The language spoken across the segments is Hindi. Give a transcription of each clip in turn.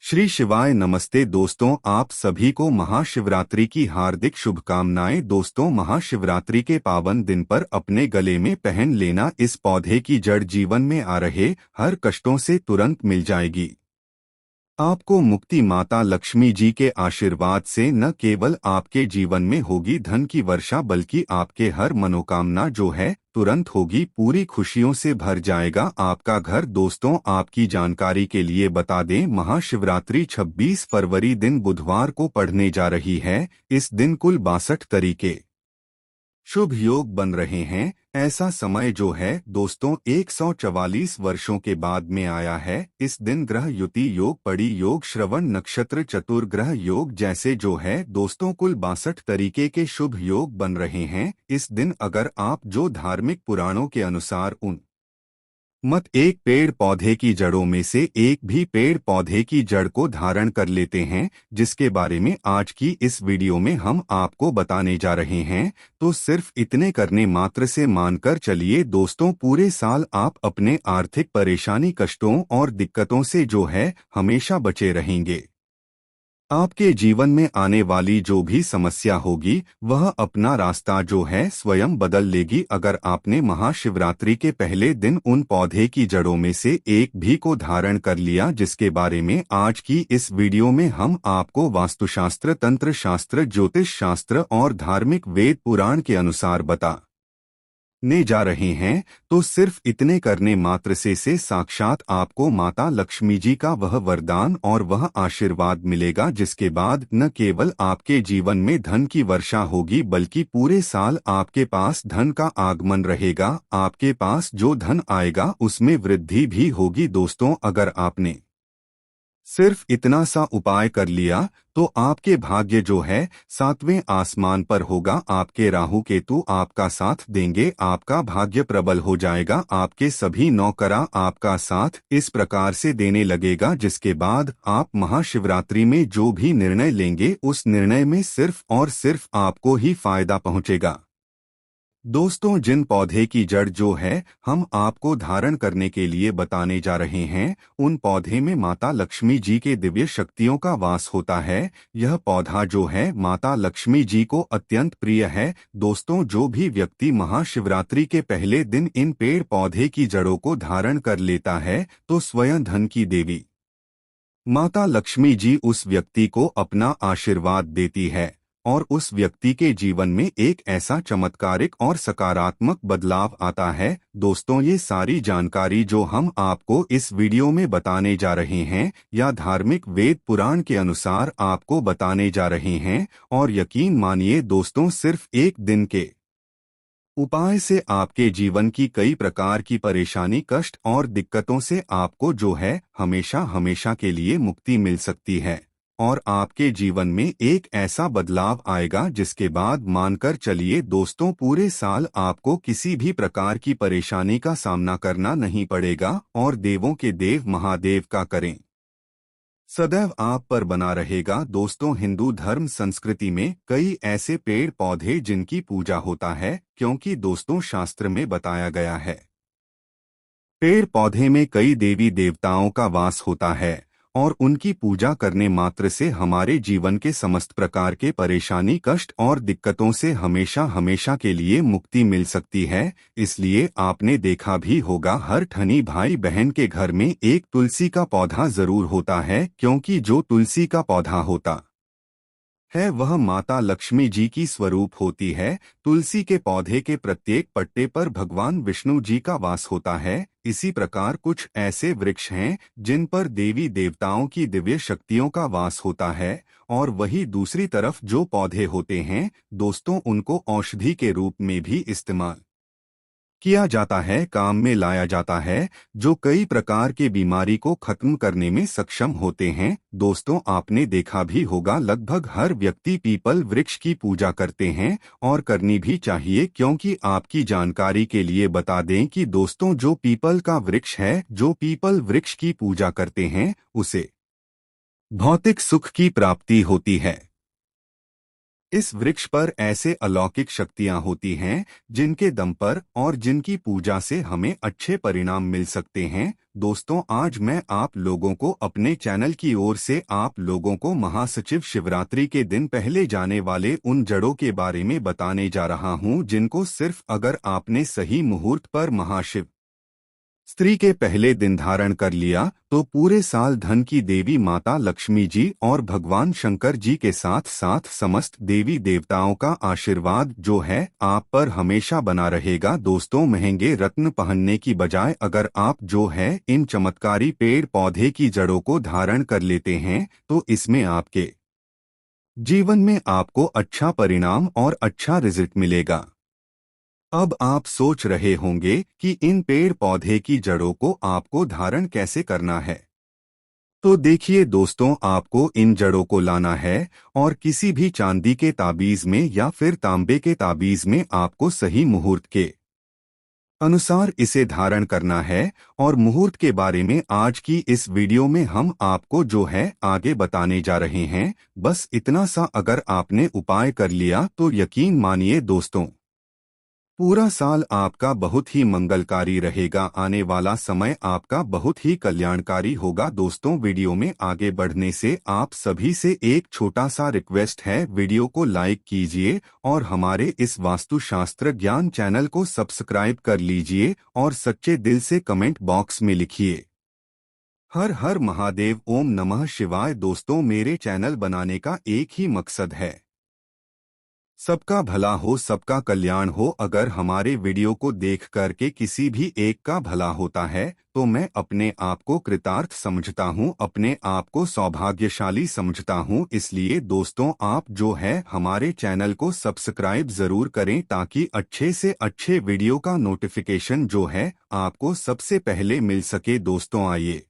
श्री शिवाय नमस्ते दोस्तों, आप सभी को महाशिवरात्रि की हार्दिक शुभकामनाएं। दोस्तों, महाशिवरात्रि के पावन दिन पर अपने गले में पहन लेना इस पौधे की जड़ जीवन में आ रहे हर कष्टों से तुरंत मिल जाएगी। आपको मुक्ति माता लक्ष्मी जी के आशीर्वाद से न केवल आपके जीवन में होगी धन की वर्षा, बल्कि आपके हर मनोकामना जो है तुरंत होगी, पूरी खुशियों से भर जाएगा आपका घर। दोस्तों, आपकी जानकारी के लिए बता दें, महाशिवरात्रि 26 फरवरी दिन बुधवार को पड़ने जा रही है। इस दिन कुल 62 तरीके शुभ योग बन रहे हैं। ऐसा समय जो है दोस्तों 144 वर्षों के बाद में आया है। इस दिन ग्रह युति योग, पड़ी योग, श्रवण नक्षत्र, चतुर्ग्रह योग जैसे जो है दोस्तों कुल 62 तरीके के शुभ योग बन रहे हैं। इस दिन अगर आप जो धार्मिक पुराणों के अनुसार उन मत एक पेड़ पौधे की जड़ों में से एक भी पेड़ पौधे की जड़ को धारण कर लेते हैं, जिसके बारे में आज की इस वीडियो में हम आपको बताने जा रहे हैं, तो सिर्फ इतने करने मात्र से मानकर चलिए दोस्तों, पूरे साल आप अपने आर्थिक परेशानी, कष्टों और दिक्कतों से जो है हमेशा बचे रहेंगे। आपके जीवन में आने वाली जो भी समस्या होगी वह अपना रास्ता जो है स्वयं बदल लेगी। अगर आपने महाशिवरात्रि के पहले दिन उन पौधे की जड़ों में से एक भी को धारण कर लिया, जिसके बारे में आज की इस वीडियो में हम आपको वास्तुशास्त्र, तंत्र शास्त्र, ज्योतिष शास्त्र और धार्मिक वेद पुराण के अनुसार बता ने जा रहे हैं, तो सिर्फ इतने करने मात्र से साक्षात आपको माता लक्ष्मी जी का वह वरदान और वह आशीर्वाद मिलेगा, जिसके बाद न केवल आपके जीवन में धन की वर्षा होगी, बल्कि पूरे साल आपके पास धन का आगमन रहेगा। आपके पास जो धन आएगा उसमें वृद्धि भी होगी। दोस्तों, अगर आपने सिर्फ इतना सा उपाय कर लिया तो आपके भाग्य जो है 7वें आसमान पर होगा। आपके राहु केतु आपका साथ देंगे, आपका भाग्य प्रबल हो जाएगा, आपके सभी नौकरा आपका साथ इस प्रकार से देने लगेगा, जिसके बाद आप महाशिवरात्रि में जो भी निर्णय लेंगे उस निर्णय में सिर्फ और सिर्फ आपको ही फायदा पहुंचेगा। दोस्तों, जिन पौधे की जड़ जो है हम आपको धारण करने के लिए बताने जा रहे हैं, उन पौधे में माता लक्ष्मी जी के दिव्य शक्तियों का वास होता है। यह पौधा जो है माता लक्ष्मी जी को अत्यंत प्रिय है। दोस्तों, जो भी व्यक्ति महाशिवरात्रि के पहले दिन इन पेड़ पौधे की जड़ों को धारण कर लेता है, तो स्वयं धन की देवी माता लक्ष्मी जी उस व्यक्ति को अपना आशीर्वाद देती है और उस व्यक्ति के जीवन में एक ऐसा चमत्कारिक और सकारात्मक बदलाव आता है। दोस्तों, ये सारी जानकारी जो हम आपको इस वीडियो में बताने जा रहे हैं या धार्मिक वेद पुराण के अनुसार आपको बताने जा रहे हैं, और यकीन मानिए दोस्तों, सिर्फ एक दिन के उपाय से आपके जीवन की कई प्रकार की परेशानी, कष्ट और दिक्कतों से आपको जो है हमेशा हमेशा के लिए मुक्ति मिल सकती है, और आपके जीवन में एक ऐसा बदलाव आएगा जिसके बाद मानकर चलिए दोस्तों, पूरे साल आपको किसी भी प्रकार की परेशानी का सामना करना नहीं पड़ेगा, और देवों के देव महादेव का करें सदैव आप पर बना रहेगा। दोस्तों, हिंदू धर्म संस्कृति में कई ऐसे पेड़ पौधे जिनकी पूजा होता है, क्योंकि दोस्तों शास्त्र में बताया गया है पेड़ पौधे में कई देवी देवताओं का वास होता है, और उनकी पूजा करने मात्र से हमारे जीवन के समस्त प्रकार के परेशानी, कष्ट और दिक्कतों से हमेशा हमेशा के लिए मुक्ति मिल सकती है। इसलिए आपने देखा भी होगा, हर ठनी भाई बहन के घर में एक तुलसी का पौधा जरूर होता है, क्योंकि जो तुलसी का पौधा होता है वह माता लक्ष्मी जी की स्वरूप होती है। तुलसी के पौधे के प्रत्येक पत्ते पर भगवान विष्णु जी का वास होता है। इसी प्रकार कुछ ऐसे वृक्ष हैं जिन पर देवी देवताओं की दिव्य शक्तियों का वास होता है, और वही दूसरी तरफ जो पौधे होते हैं दोस्तों, उनको औषधि के रूप में भी इस्तेमाल किया जाता है, काम में लाया जाता है, जो कई प्रकार के बीमारी को खत्म करने में सक्षम होते हैं। दोस्तों, आपने देखा भी होगा, लगभग हर व्यक्ति पीपल वृक्ष की पूजा करते हैं, और करनी भी चाहिए, क्योंकि आपकी जानकारी के लिए बता दें कि दोस्तों, जो पीपल का वृक्ष है, जो पीपल वृक्ष की पूजा करते हैं, उसे भौतिक सुख की प्राप्ति होती है। इस वृक्ष पर ऐसे अलौकिक शक्तियां होती हैं जिनके दम पर और जिनकी पूजा से हमें अच्छे परिणाम मिल सकते हैं। दोस्तों, आज मैं आप लोगों को अपने चैनल की ओर से आप लोगों को महासचिव शिवरात्रि के दिन पहले जाने वाले उन जड़ों के बारे में बताने जा रहा हूं जिनको सिर्फ अगर आपने सही मुहूर्त पर महाशिव स्त्री के पहले दिन धारण कर लिया तो पूरे साल धन की देवी माता लक्ष्मी जी और भगवान शंकर जी के साथ साथ समस्त देवी देवताओं का आशीर्वाद जो है आप पर हमेशा बना रहेगा। दोस्तों, महंगे रत्न पहनने की बजाय अगर आप जो है इन चमत्कारी पेड़ पौधे की जड़ों को धारण कर लेते हैं तो इसमें आपके जीवन में आपको अच्छा परिणाम और अच्छा रिजल्ट मिलेगा। अब आप सोच रहे होंगे कि इन पेड़ पौधे की जड़ों को आपको धारण कैसे करना है। तो देखिए दोस्तों, आपको इन जड़ों को लाना है और किसी भी चांदी के ताबीज में या फिर तांबे के ताबीज में आपको सही मुहूर्त के अनुसार इसे धारण करना है। और मुहूर्त के बारे में आज की इस वीडियो में हम आपको जो है आगे बताने जा रहे हैं। बस इतना सा अगर आपने उपाय कर लिया तो यकीन मानिए दोस्तों, पूरा साल आपका बहुत ही मंगलकारी रहेगा। आने वाला समय आपका बहुत ही कल्याणकारी होगा। दोस्तों, वीडियो में आगे बढ़ने से आप सभी से एक छोटा सा रिक्वेस्ट है, वीडियो को लाइक कीजिए और हमारे इस वास्तुशास्त्र ज्ञान चैनल को सब्सक्राइब कर लीजिए और सच्चे दिल से कमेंट बॉक्स में लिखिए हर हर महादेव, ओम नमः शिवाय। दोस्तों, मेरे चैनल बनाने का एक ही मकसद है, सबका भला हो, सबका कल्याण हो। अगर हमारे वीडियो को देख करके किसी भी एक का भला होता है तो मैं अपने आप को कृतार्थ समझता हूं, अपने आप को सौभाग्यशाली समझता हूं। इसलिए दोस्तों, आप जो है हमारे चैनल को सब्सक्राइब जरूर करें ताकि अच्छे से अच्छे वीडियो का नोटिफिकेशन जो है आपको सबसे पहले मिल सके। दोस्तों, आइए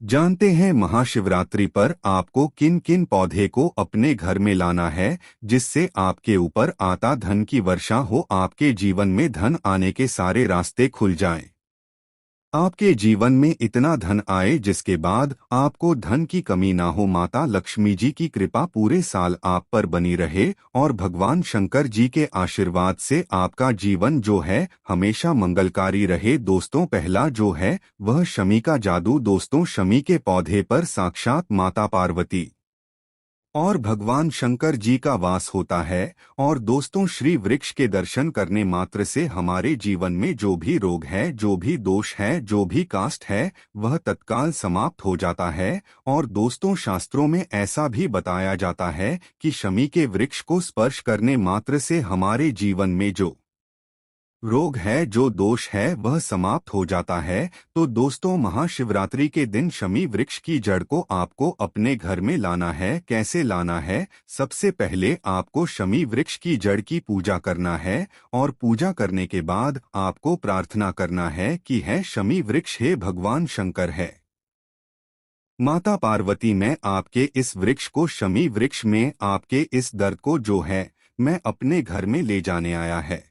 जानते हैं महाशिवरात्रि पर आपको किन किन पौधे को अपने घर में लाना है जिससे आपके ऊपर आता धन की वर्षा हो, आपके जीवन में धन आने के सारे रास्ते खुल जाएं। आपके जीवन में इतना धन आए जिसके बाद आपको धन की कमी ना हो। माता लक्ष्मी जी की कृपा पूरे साल आप पर बनी रहे और भगवान शंकर जी के आशीर्वाद से आपका जीवन जो है हमेशा मंगलकारी रहे। दोस्तों, पहला जो है वह शमी का जादू। दोस्तों, शमी के पौधे पर साक्षात माता पार्वती और भगवान शंकर जी का वास होता है। और दोस्तों, श्री वृक्ष के दर्शन करने मात्र से हमारे जीवन में जो भी रोग है, जो भी दोष है, जो भी कास्ट है, वह तत्काल समाप्त हो जाता है। और दोस्तों, शास्त्रों में ऐसा भी बताया जाता है कि शमी के वृक्ष को स्पर्श करने मात्र से हमारे जीवन में जो रोग है, जो दोष है, वह समाप्त हो जाता है। तो दोस्तों, महाशिवरात्रि के दिन शमी वृक्ष की जड़ को आपको अपने घर में लाना है। कैसे लाना है? सबसे पहले आपको शमी वृक्ष की जड़ की पूजा करना है और पूजा करने के बाद आपको प्रार्थना करना है कि है शमी वृक्ष, हे भगवान शंकर है माता पार्वती, मैं आपके इस वृक्ष को, शमी वृक्ष में आपके इस दर्द को जो है मैं अपने घर में ले जाने आया है।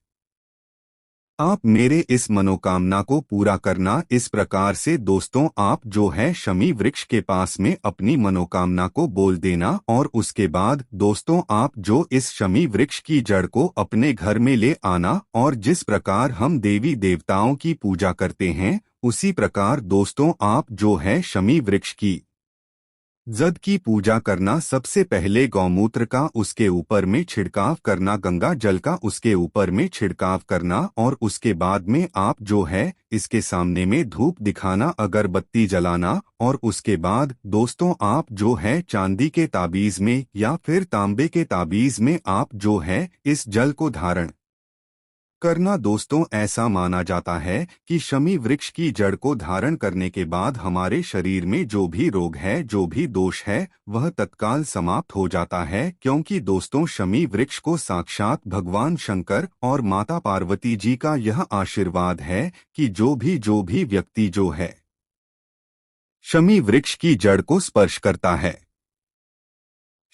आप मेरे इस मनोकामना को पूरा करना। इस प्रकार से दोस्तों, आप जो है शमी वृक्ष के पास में अपनी मनोकामना को बोल देना और उसके बाद दोस्तों, आप जो इस शमी वृक्ष की जड़ को अपने घर में ले आना। और जिस प्रकार हम देवी देवताओं की पूजा करते हैं उसी प्रकार दोस्तों, आप जो है शमी वृक्ष की जद की पूजा करना। सबसे पहले गौमूत्र का उसके ऊपर में छिड़काव करना, गंगा जल का उसके ऊपर में छिड़काव करना और उसके बाद में आप जो है इसके सामने में धूप दिखाना, अगरबत्ती जलाना। और उसके बाद दोस्तों, आप जो है चांदी के ताबीज में या फिर तांबे के ताबीज में आप जो है इस जल को धारण करना। दोस्तों, ऐसा माना जाता है कि शमी वृक्ष की जड़ को धारण करने के बाद हमारे शरीर में जो भी रोग है, जो भी दोष है, वह तत्काल समाप्त हो जाता है। क्योंकि दोस्तों, शमी वृक्ष को साक्षात भगवान शंकर और माता पार्वती जी का यह आशीर्वाद है कि जो भी व्यक्ति जो है शमी वृक्ष की जड़ को स्पर्श करता है,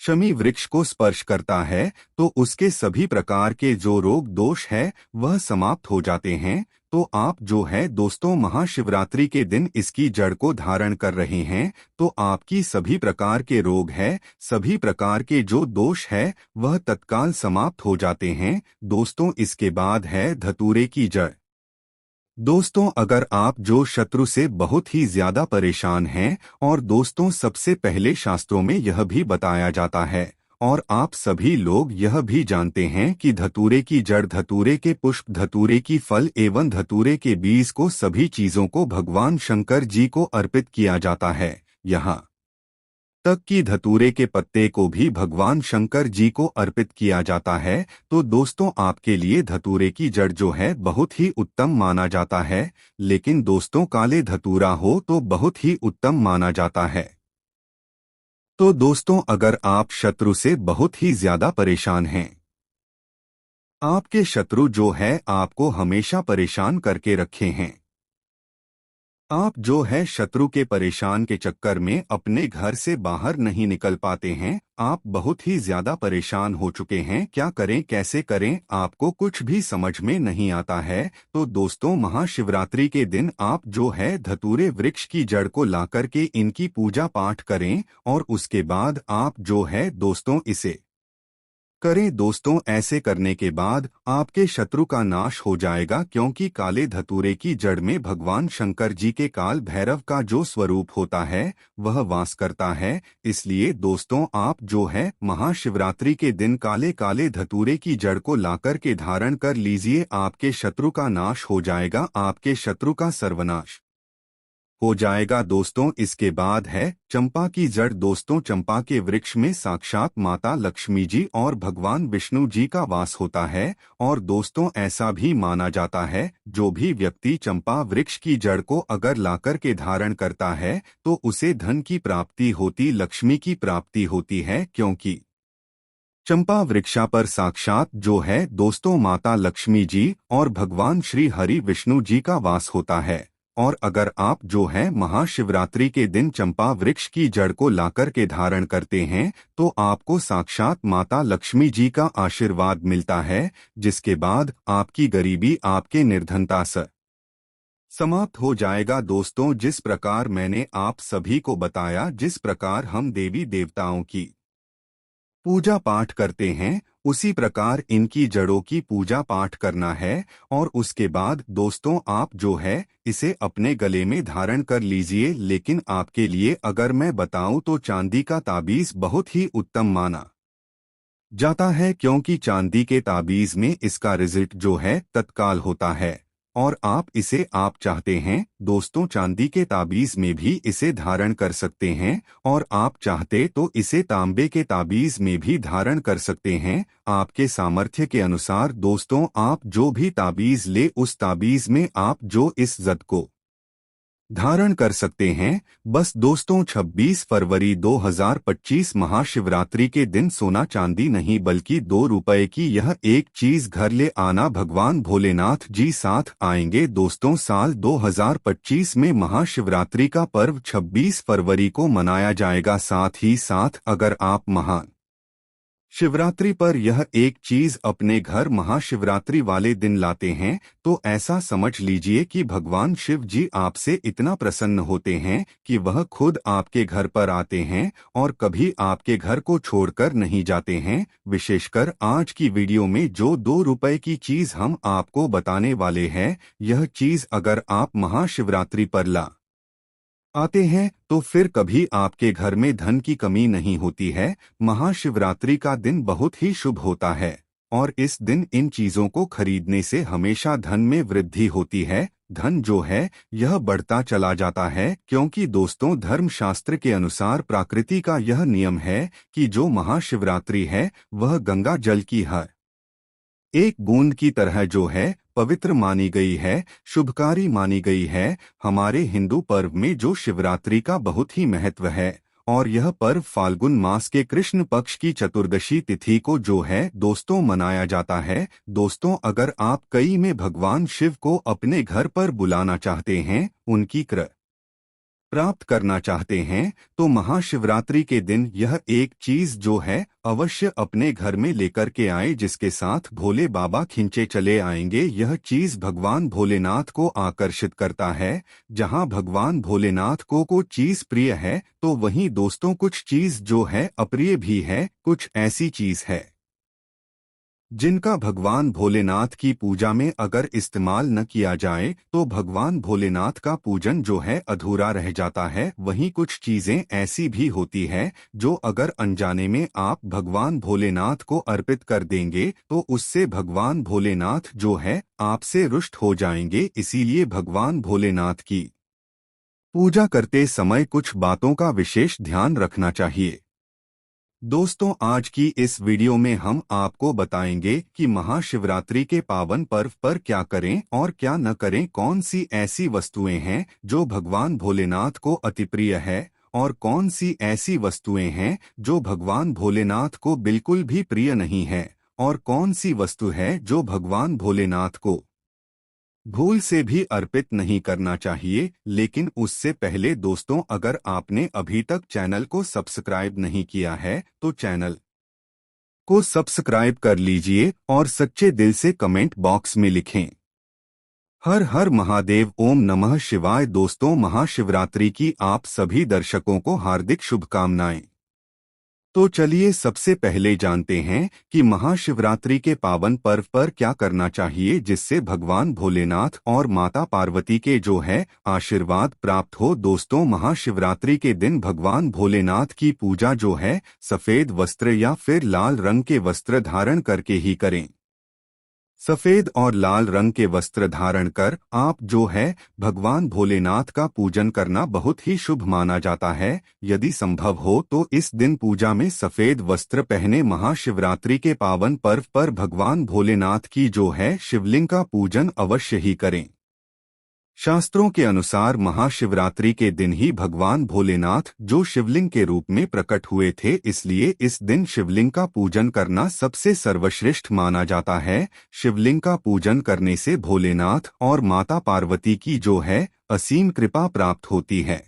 शमी वृक्ष को स्पर्श करता है, तो उसके सभी प्रकार के जो रोग दोष है वह समाप्त हो जाते हैं। तो आप जो है दोस्तों महाशिवरात्रि के दिन इसकी जड़ को धारण कर रहे हैं, तो आपकी सभी प्रकार के रोग है, सभी प्रकार के जो दोष है वह तत्काल समाप्त हो जाते हैं। दोस्तों इसके बाद है धतूरे की जड़। दोस्तों अगर आप जो शत्रु से बहुत ही ज्यादा परेशान हैं, और दोस्तों सबसे पहले शास्त्रों में यह भी बताया जाता है और आप सभी लोग यह भी जानते हैं कि धतूरे की जड़, धतूरे के पुष्प, धतूरे की फल एवं धतूरे के बीज को, सभी चीजों को भगवान शंकर जी को अर्पित किया जाता है। यहाँ तक कि धतूरे के पत्ते को भी भगवान शंकर जी को अर्पित किया जाता है। तो दोस्तों आपके लिए धतूरे की जड़ जो है बहुत ही उत्तम माना जाता है, लेकिन दोस्तों काले धतूरा हो तो बहुत ही उत्तम माना जाता है। तो दोस्तों अगर आप शत्रु से बहुत ही ज्यादा परेशान हैं, आपके शत्रु जो है आपको हमेशा परेशान करके रखे हैं, आप जो है शत्रु के परेशान के चक्कर में अपने घर से बाहर नहीं निकल पाते हैं, आप बहुत ही ज्यादा परेशान हो चुके हैं, क्या करें कैसे करें आपको कुछ भी समझ में नहीं आता है, तो दोस्तों महाशिवरात्रि के दिन आप जो है धतूरे वृक्ष की जड़ को लाकर के इनकी पूजा पाठ करें और उसके बाद आप जो है दोस्तों इसे करें। दोस्तों ऐसे करने के बाद आपके शत्रु का नाश हो जाएगा, क्योंकि काले धतूरे की जड़ में भगवान शंकर जी के काल भैरव का जो स्वरूप होता है वह वास करता है। इसलिए दोस्तों आप जो है महाशिवरात्रि के दिन काले काले धतूरे की जड़ को लाकर के धारण कर लीजिए, आपके शत्रु का नाश हो जाएगा, आपके शत्रु का सर्वनाश हो जाएगा। दोस्तों इसके बाद है चंपा की जड़। दोस्तों चंपा के वृक्ष में साक्षात माता लक्ष्मी जी और भगवान विष्णु जी का वास होता है, और दोस्तों ऐसा भी माना जाता है जो भी व्यक्ति चंपा वृक्ष की जड़ को अगर लाकर के धारण करता है तो उसे धन की प्राप्ति होती, लक्ष्मी की प्राप्ति होती है, क्योंकि चंपा वृक्षा पर साक्षात जो है दोस्तों माता लक्ष्मी जी और भगवान श्री हरि विष्णु जी का वास होता है। और अगर आप जो है महाशिवरात्रि के दिन चंपा वृक्ष की जड़ को लाकर के धारण करते हैं तो आपको साक्षात माता लक्ष्मी जी का आशीर्वाद मिलता है, जिसके बाद आपकी गरीबी, आपके निर्धनता से समाप्त हो जाएगा। दोस्तों जिस प्रकार मैंने आप सभी को बताया, जिस प्रकार हम देवी देवताओं की पूजा पाठ करते हैं, उसी प्रकार इनकी जड़ों की पूजा पाठ करना है। और उसके बाद दोस्तों आप जो है इसे अपने गले में धारण कर लीजिए। लेकिन आपके लिए अगर मैं बताऊं तो चांदी का ताबीज बहुत ही उत्तम माना जाता है, क्योंकि चांदी के ताबीज में इसका रिजल्ट जो है तत्काल होता है। और आप इसे आप चाहते हैं दोस्तों चांदी के ताबीज में भी इसे धारण कर सकते हैं, और आप चाहते तो इसे तांबे के ताबीज में भी धारण कर सकते हैं, आपके सामर्थ्य के अनुसार। दोस्तों आप जो भी ताबीज ले उस ताबीज में आप जो इस जद को धारण कर सकते हैं। बस दोस्तों 26 फरवरी 2025 महाशिवरात्रि के दिन सोना चांदी नहीं बल्कि 2 रुपए की यह एक चीज घर ले आना, भगवान भोलेनाथ जी साथ आएंगे। दोस्तों साल 2025 में महाशिवरात्रि का पर्व 26 फरवरी को मनाया जाएगा। साथ ही साथ अगर आप महान शिवरात्रि पर यह एक चीज अपने घर महाशिवरात्रि वाले दिन लाते हैं तो ऐसा समझ लीजिए कि भगवान शिव जी आपसे इतना प्रसन्न होते हैं कि वह खुद आपके घर पर आते हैं और कभी आपके घर को छोड़कर नहीं जाते हैं। विशेषकर आज की वीडियो में जो 2 रुपए की चीज हम आपको बताने वाले हैं, यह चीज अगर आप महाशिवरात्रि पर ला आते हैं तो फिर कभी आपके घर में धन की कमी नहीं होती है। महाशिवरात्रि का दिन बहुत ही शुभ होता है और इस दिन इन चीजों को खरीदने से हमेशा धन में वृद्धि होती है। धन जो है यह बढ़ता चला जाता है, क्योंकि दोस्तों धर्मशास्त्र के अनुसार प्रकृति का यह नियम है कि जो महाशिवरात्रि है वह गंगा जल की है एक बूंद की तरह जो है पवित्र मानी गई है, शुभकारी मानी गई है। हमारे हिंदू पर्व में जो शिवरात्रि का बहुत ही महत्व है और यह पर्व फाल्गुन मास के कृष्ण पक्ष की चतुर्दशी तिथि को जो है दोस्तों मनाया जाता है। दोस्तों अगर आप कई में भगवान शिव को अपने घर पर बुलाना चाहते हैं, उनकी प्राप्त करना चाहते हैं तो महाशिवरात्रि के दिन यह एक चीज जो है अवश्य अपने घर में लेकर के आए, जिसके साथ भोले बाबा खिंचे चले आएंगे। यह चीज भगवान भोलेनाथ को आकर्षित करता है। जहां भगवान भोलेनाथ को चीज प्रिय है तो वहीं दोस्तों कुछ चीज जो है अप्रिय भी है। कुछ ऐसी चीज है जिनका भगवान भोलेनाथ की पूजा में अगर इस्तेमाल न किया जाए तो भगवान भोलेनाथ का पूजन जो है अधूरा रह जाता है। वहीं कुछ चीजें ऐसी भी होती है जो अगर अनजाने में आप भगवान भोलेनाथ को अर्पित कर देंगे तो उससे भगवान भोलेनाथ जो है आपसे रुष्ट हो जाएंगे। इसीलिए भगवान भोलेनाथ की पूजा करते समय कुछ बातों का विशेष ध्यान रखना चाहिए। दोस्तों, आज की इस वीडियो में हम आपको बताएंगे कि महाशिवरात्रि के पावन पर्व पर क्या करें और क्या न करें। कौन सी ऐसी वस्तुएं हैं जो भगवान भोलेनाथ को अति प्रिय है और कौन सी ऐसी वस्तुएं हैं जो भगवान भोलेनाथ को बिल्कुल भी प्रिय नहीं है और कौन सी वस्तु है जो भगवान भोलेनाथ को भूल से भी अर्पित नहीं करना चाहिए। लेकिन उससे पहले दोस्तों, अगर आपने अभी तक चैनल को सब्सक्राइब नहीं किया है तो चैनल को सब्सक्राइब कर लीजिए और सच्चे दिल से कमेंट बॉक्स में लिखें हर हर महादेव, ओम नमः शिवाय। दोस्तों, महाशिवरात्रि की आप सभी दर्शकों को हार्दिक शुभकामनाएं। तो चलिए सबसे पहले जानते हैं कि महाशिवरात्रि के पावन पर्व पर क्या करना चाहिए जिससे भगवान भोलेनाथ और माता पार्वती के जो है आशीर्वाद प्राप्त हो। दोस्तों, महाशिवरात्रि के दिन भगवान भोलेनाथ की पूजा जो है सफेद वस्त्र या फिर लाल रंग के वस्त्र धारण करके ही करें। सफेद और लाल रंग के वस्त्र धारण कर आप जो है भगवान भोलेनाथ का पूजन करना बहुत ही शुभ माना जाता है। यदि संभव हो तो इस दिन पूजा में सफेद वस्त्र पहने महाशिवरात्रि के पावन पर्व पर भगवान भोलेनाथ की जो है शिवलिंग का पूजन अवश्य ही करें। शास्त्रों के अनुसार महाशिवरात्रि के दिन ही भगवान भोलेनाथ जो शिवलिंग के रूप में प्रकट हुए थे, इसलिए इस दिन शिवलिंग का पूजन करना सबसे सर्वश्रेष्ठ माना जाता है। शिवलिंग का पूजन करने से भोलेनाथ और माता पार्वती की जो है असीम कृपा प्राप्त होती है।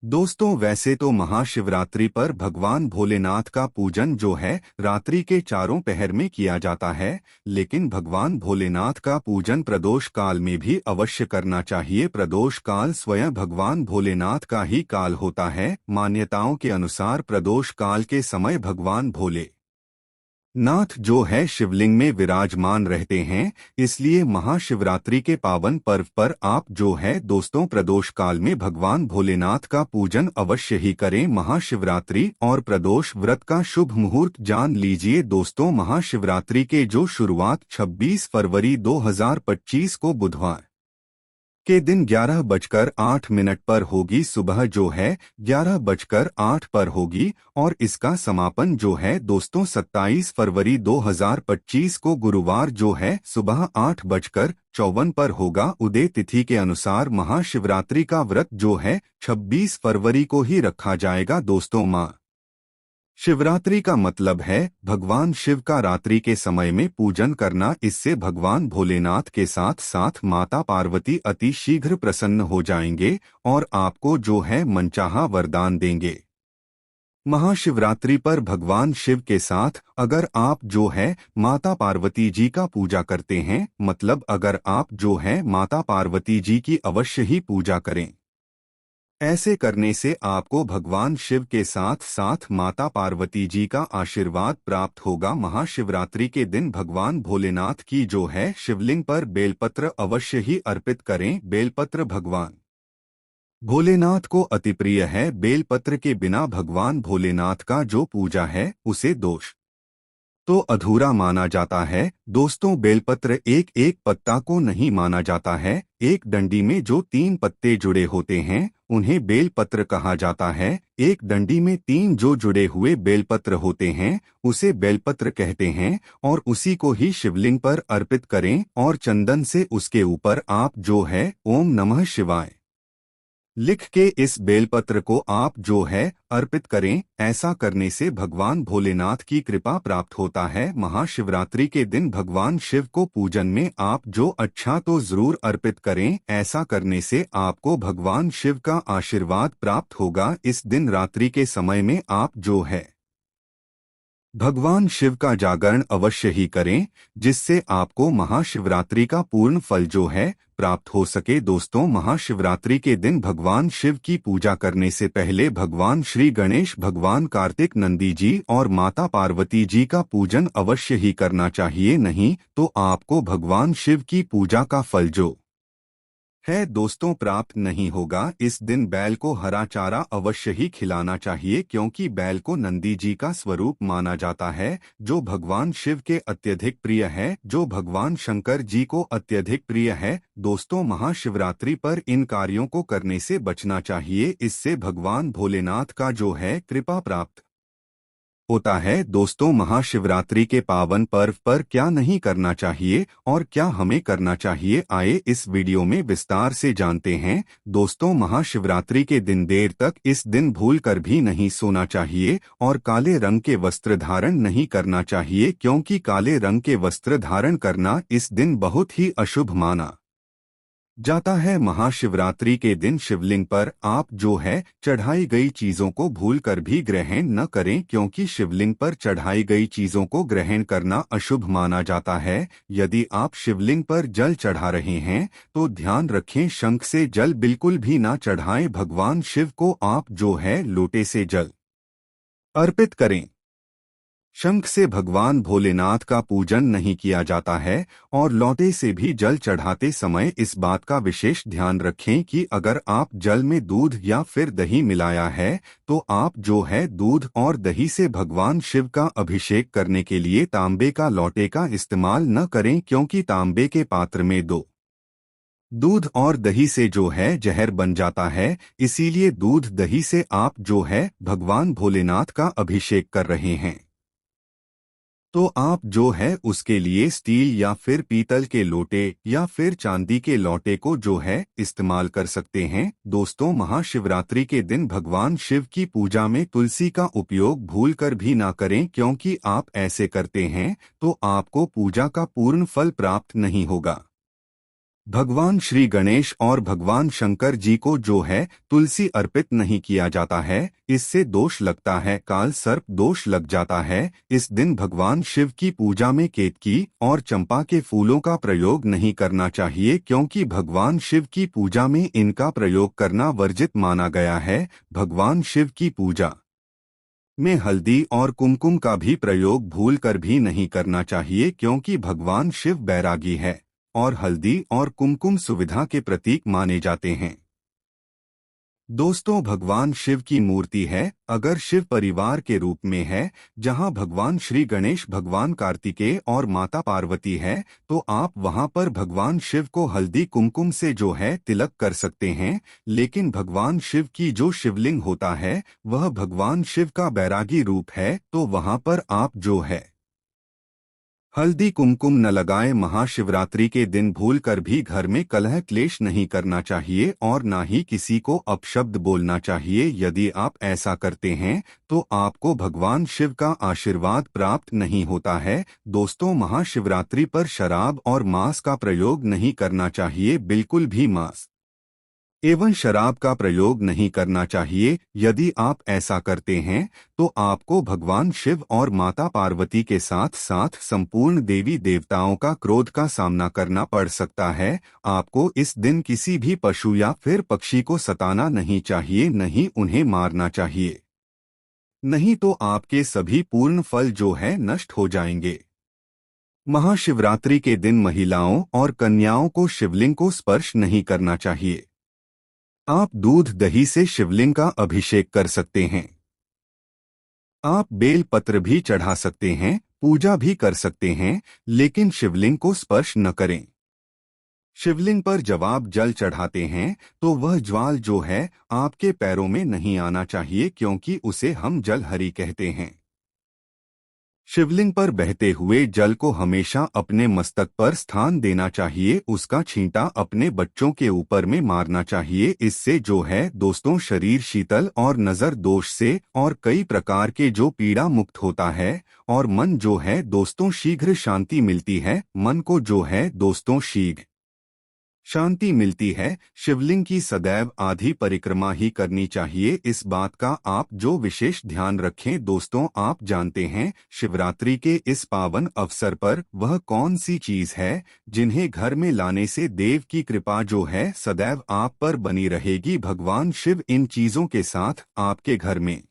दोस्तों, वैसे तो महाशिवरात्रि पर भगवान भोलेनाथ का पूजन जो है रात्रि के चारों पहर में किया जाता है, लेकिन भगवान भोलेनाथ का पूजन प्रदोष काल में भी अवश्य करना चाहिए। प्रदोष काल स्वयं भगवान भोलेनाथ का ही काल होता है। मान्यताओं के अनुसार प्रदोष काल के समय भगवान भोले नाथ जो है शिवलिंग में विराजमान रहते हैं। इसलिए महाशिवरात्रि के पावन पर्व पर आप जो है दोस्तों प्रदोष काल में भगवान भोलेनाथ का पूजन अवश्य ही करें। महाशिवरात्रि और प्रदोष व्रत का शुभ मुहूर्त जान लीजिए। दोस्तों, महाशिवरात्रि के जो शुरुआत 26 फरवरी 2025 को बुधवार के दिन 11:08 पर होगी। सुबह जो है 11:08 पर होगी और इसका समापन जो है दोस्तों 27 फरवरी 2025 को गुरुवार जो है सुबह 8:54 पर होगा। उदय तिथि के अनुसार महाशिवरात्रि का व्रत जो है 26 फरवरी को ही रखा जाएगा। दोस्तों, माँ शिवरात्रि का मतलब है भगवान शिव का रात्रि के समय में पूजन करना। इससे भगवान भोलेनाथ के साथ साथ माता पार्वती अति शीघ्र प्रसन्न हो जाएंगे और आपको जो है मनचाहा वरदान देंगे। महाशिवरात्रि पर भगवान शिव के साथ अगर आप जो है माता पार्वती जी का पूजा करते हैं, मतलब अगर आप जो है माता पार्वती जी की अवश्य ही पूजा करें। ऐसे करने से आपको भगवान शिव के साथ साथ माता पार्वती जी का आशीर्वाद प्राप्त होगा। महाशिवरात्रि के दिन भगवान भोलेनाथ की जो है शिवलिंग पर बेलपत्र अवश्य ही अर्पित करें। बेलपत्र भगवान भोलेनाथ को अति प्रिय है। बेलपत्र के बिना भगवान भोलेनाथ का जो पूजा है उसे दोष तो अधूरा माना जाता है। दोस्तों, बेलपत्र एक एक पत्ता को नहीं माना जाता है। एक डंडी में जो 3 पत्ते जुड़े होते हैं उन्हें बेलपत्र कहा जाता है। एक डंडी में 3 जो जुड़े हुए बेलपत्र होते हैं उसे बेलपत्र कहते हैं और उसी को ही शिवलिंग पर अर्पित करें और चंदन से उसके ऊपर आप जो है ओम नमः शिवाय लिख के इस बेलपत्र को आप जो है अर्पित करें। ऐसा करने से भगवान भोलेनाथ की कृपा प्राप्त होता है। महाशिवरात्रि के दिन भगवान शिव को पूजन में आप जो अच्छा तो जरूर अर्पित करें। ऐसा करने से आपको भगवान शिव का आशीर्वाद प्राप्त होगा। इस दिन रात्रि के समय में आप जो है भगवान शिव का जागरण अवश्य ही करें, जिससे आपको महाशिवरात्रि का पूर्ण फल जो है प्राप्त हो सके। दोस्तों, महाशिवरात्रि के दिन भगवान शिव की पूजा करने से पहले भगवान श्री गणेश, भगवान कार्तिक, नंदी जी और माता पार्वती जी का पूजन अवश्य ही करना चाहिए। नहीं तो आपको भगवान शिव की पूजा का फल जो है दोस्तों प्राप्त नहीं होगा। इस दिन बैल को हरा चारा अवश्य ही खिलाना चाहिए, क्योंकि बैल को नंदी जी का स्वरूप माना जाता है, जो भगवान शिव के अत्यधिक प्रिय है, जो भगवान शंकर जी को अत्यधिक प्रिय है। दोस्तों, महाशिवरात्रि पर इन कार्यों को करने से बचना चाहिए, इससे भगवान भोलेनाथ का जो है कृपा प्राप्त होता है। दोस्तों, महाशिवरात्रि के पावन पर्व पर क्या नहीं करना चाहिए और क्या हमें करना चाहिए, आइए इस वीडियो में विस्तार से जानते हैं। दोस्तों, महाशिवरात्रि के दिन देर तक इस दिन भूल कर भी नहीं सोना चाहिए और काले रंग के वस्त्र धारण नहीं करना चाहिए, क्योंकि काले रंग के वस्त्र धारण करना इस दिन बहुत ही अशुभ माना जाता है। महाशिवरात्रि के दिन शिवलिंग पर आप जो है चढ़ाई गई चीजों को भूलकर भी ग्रहण न करें, क्योंकि शिवलिंग पर चढ़ाई गई चीजों को ग्रहण करना अशुभ माना जाता है। यदि आप शिवलिंग पर जल चढ़ा रहे हैं तो ध्यान रखें, शंख से जल बिल्कुल भी ना चढ़ाएं। भगवान शिव को आप जो है लोटे से जल अर्पित करें। शंख से भगवान भोलेनाथ का पूजन नहीं किया जाता है और लौटे से भी जल चढ़ाते समय इस बात का विशेष ध्यान रखें कि अगर आप जल में दूध या फिर दही मिलाया है तो आप जो है दूध और दही से भगवान शिव का अभिषेक करने के लिए तांबे का लोटे का इस्तेमाल न करें, क्योंकि तांबे के पात्र में दूध और दही से जो है जहर बन जाता है। इसीलिए दूध दही से आप जो है भगवान भोलेनाथ का अभिषेक कर रहे हैं तो आप जो है उसके लिए स्टील या फिर पीतल के लोटे या फिर चांदी के लोटे को जो है इस्तेमाल कर सकते हैं। दोस्तों, महाशिवरात्रि के दिन भगवान शिव की पूजा में तुलसी का उपयोग भूलकर भी ना करें, क्योंकि आप ऐसे करते हैं तो आपको पूजा का पूर्ण फल प्राप्त नहीं होगा। भगवान श्री गणेश और भगवान शंकर जी को जो है तुलसी अर्पित नहीं किया जाता है, इससे दोष लगता है, काल सर्प दोष लग जाता है। इस दिन भगवान शिव की पूजा में केतकी और चंपा के फूलों का प्रयोग नहीं करना चाहिए, क्योंकि भगवान शिव की पूजा में इनका प्रयोग करना वर्जित माना गया है। भगवान शिव की पूजा में हल्दी और कुमकुम का भी प्रयोग भूलकर भी नहीं करना चाहिए, क्योंकि भगवान शिव बैरागी है और हल्दी और कुमकुम सुविधा के प्रतीक माने जाते हैं। दोस्तों, भगवान शिव की मूर्ति है अगर शिव परिवार के रूप में है, जहां भगवान श्री गणेश, भगवान कार्तिकेय और माता पार्वती है, तो आप वहां पर भगवान शिव को हल्दी कुमकुम से जो है तिलक कर सकते हैं। लेकिन भगवान शिव की जो शिवलिंग होता है वह भगवान शिव का बैरागी रूप है, तो वहां पर आप जो है हल्दी कुमकुम न लगाएं। महाशिवरात्रि के दिन भूलकर भी घर में कलह क्लेश नहीं करना चाहिए और ना ही किसी को अपशब्द बोलना चाहिए। यदि आप ऐसा करते हैं तो आपको भगवान शिव का आशीर्वाद प्राप्त नहीं होता है। दोस्तों, महाशिवरात्रि पर शराब और मांस का प्रयोग नहीं करना चाहिए, बिल्कुल भी मांस एवं शराब का प्रयोग नहीं करना चाहिए। यदि आप ऐसा करते हैं तो आपको भगवान शिव और माता पार्वती के साथ साथ संपूर्ण देवी देवताओं का क्रोध का सामना करना पड़ सकता है। आपको इस दिन किसी भी पशु या फिर पक्षी को सताना नहीं चाहिए, नहीं उन्हें मारना चाहिए, नहीं तो आपके सभी पूर्ण फल जो है नष्ट हो जाएंगे। महाशिवरात्रि के दिन महिलाओं और कन्याओं को शिवलिंग को स्पर्श नहीं करना चाहिए। आप दूध दही से शिवलिंग का अभिषेक कर सकते हैं। आप बेल पत्र भी चढ़ा सकते हैं, पूजा भी कर सकते हैं, लेकिन शिवलिंग को स्पर्श न करें। शिवलिंग पर जब आप जल चढ़ाते हैं तो वह ज्वाल जो है आपके पैरों में नहीं आना चाहिए, क्योंकि उसे हम जलहरी कहते हैं। शिवलिंग पर बहते हुए जल को हमेशा अपने मस्तक पर स्थान देना चाहिए। उसका छींटा अपने बच्चों के ऊपर में मारना चाहिए। इससे जो है दोस्तों शरीर शीतल और नजर दोष से और कई प्रकार के जो पीड़ा मुक्त होता है और मन जो है दोस्तों शीघ्र शांति मिलती है। मन को जो है दोस्तों शीघ्र शांति मिलती है। शिवलिंग की सदैव आधी परिक्रमा ही करनी चाहिए। इस बात का आप जो विशेष ध्यान रखें दोस्तों। आप जानते हैं शिवरात्रि के इस पावन अवसर पर वह कौन सी चीज है जिन्हें घर में लाने से देव की कृपा जो है सदैव आप पर बनी रहेगी। भगवान शिव इन चीजों के साथ आपके घर में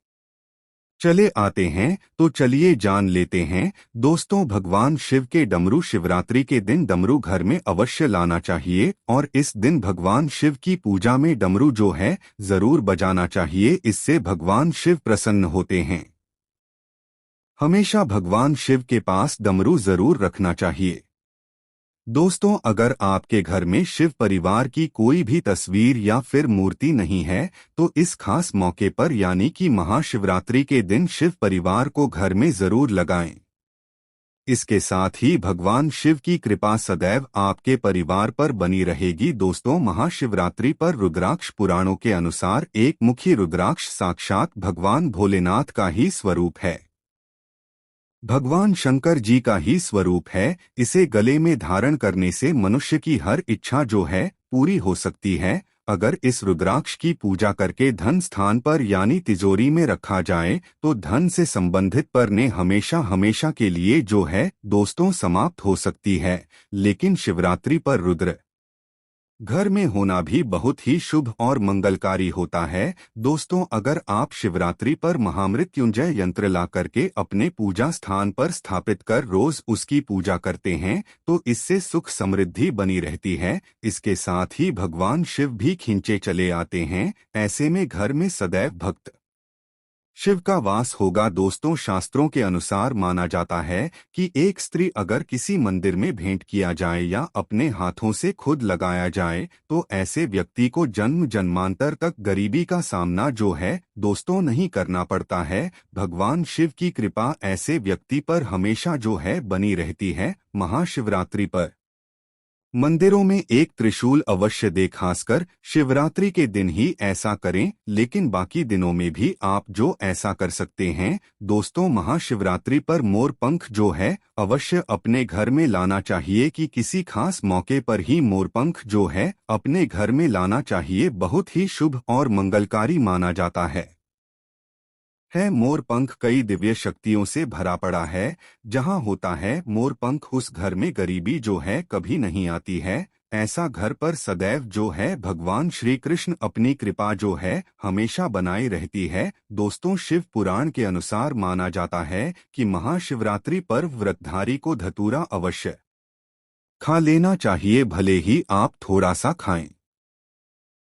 चले आते हैं। तो चलिए जान लेते हैं दोस्तों। भगवान शिव के डमरू शिवरात्रि के दिन डमरू घर में अवश्य लाना चाहिए और इस दिन भगवान शिव की पूजा में डमरू जो है जरूर बजाना चाहिए। इससे भगवान शिव प्रसन्न होते हैं। हमेशा भगवान शिव के पास डमरू जरूर रखना चाहिए। दोस्तों अगर आपके घर में शिव परिवार की कोई भी तस्वीर या फिर मूर्ति नहीं है तो इस खास मौके पर यानी कि महाशिवरात्रि के दिन शिव परिवार को घर में जरूर लगाएं। इसके साथ ही भगवान शिव की कृपा सदैव आपके परिवार पर बनी रहेगी। दोस्तों महाशिवरात्रि पर रुद्राक्ष पुराणों के अनुसार एक मुखी रुद्राक्ष साक्षात भगवान भोलेनाथ का ही स्वरूप है। भगवान शंकर जी का ही स्वरूप है। इसे गले में धारण करने से मनुष्य की हर इच्छा जो है पूरी हो सकती है। अगर इस रुद्राक्ष की पूजा करके धन स्थान पर यानी तिजोरी में रखा जाए तो धन से संबंधित परने हमेशा हमेशा के लिए जो है दोस्तों समाप्त हो सकती है। लेकिन शिवरात्रि पर रुद्र घर में होना भी बहुत ही शुभ और मंगलकारी होता है। दोस्तों अगर आप शिवरात्रि पर महामृत्युंजय यंत्र ला करके अपने पूजा स्थान पर स्थापित कर रोज उसकी पूजा करते हैं तो इससे सुख समृद्धि बनी रहती है। इसके साथ ही भगवान शिव भी खींचे चले आते हैं। ऐसे में घर में सदैव भक्त शिव का वास होगा। दोस्तों शास्त्रों के अनुसार माना जाता है कि एक स्त्री अगर किसी मंदिर में भेंट किया जाए या अपने हाथों से खुद लगाया जाए तो ऐसे व्यक्ति को जन्म जन्मांतर तक गरीबी का सामना जो है दोस्तों नहीं करना पड़ता है। भगवान शिव की कृपा ऐसे व्यक्ति पर हमेशा जो है बनी रहती है। महाशिवरात्रि पर मंदिरों में एक त्रिशूल अवश्य दे। खासकर शिवरात्रि के दिन ही ऐसा करें लेकिन बाकी दिनों में भी आप जो ऐसा कर सकते हैं। दोस्तों महाशिवरात्रि पर मोर पंख जो है अवश्य अपने घर में लाना चाहिए कि किसी खास मौके पर ही मोर पंख जो है अपने घर में लाना चाहिए। बहुत ही शुभ और मंगलकारी माना जाता है। मोर पंख कई दिव्य शक्तियों से भरा पड़ा है। जहां होता है मोर पंख उस घर में गरीबी जो है कभी नहीं आती है। ऐसा घर पर सदैव जो है भगवान श्री कृष्ण अपनी कृपा जो है हमेशा बनाए रहती है। दोस्तों शिव पुराण के अनुसार माना जाता है कि महाशिवरात्रि पर व्रतधारी को धतूरा अवश्य खा लेना चाहिए। भले ही आप थोड़ा सा खाएं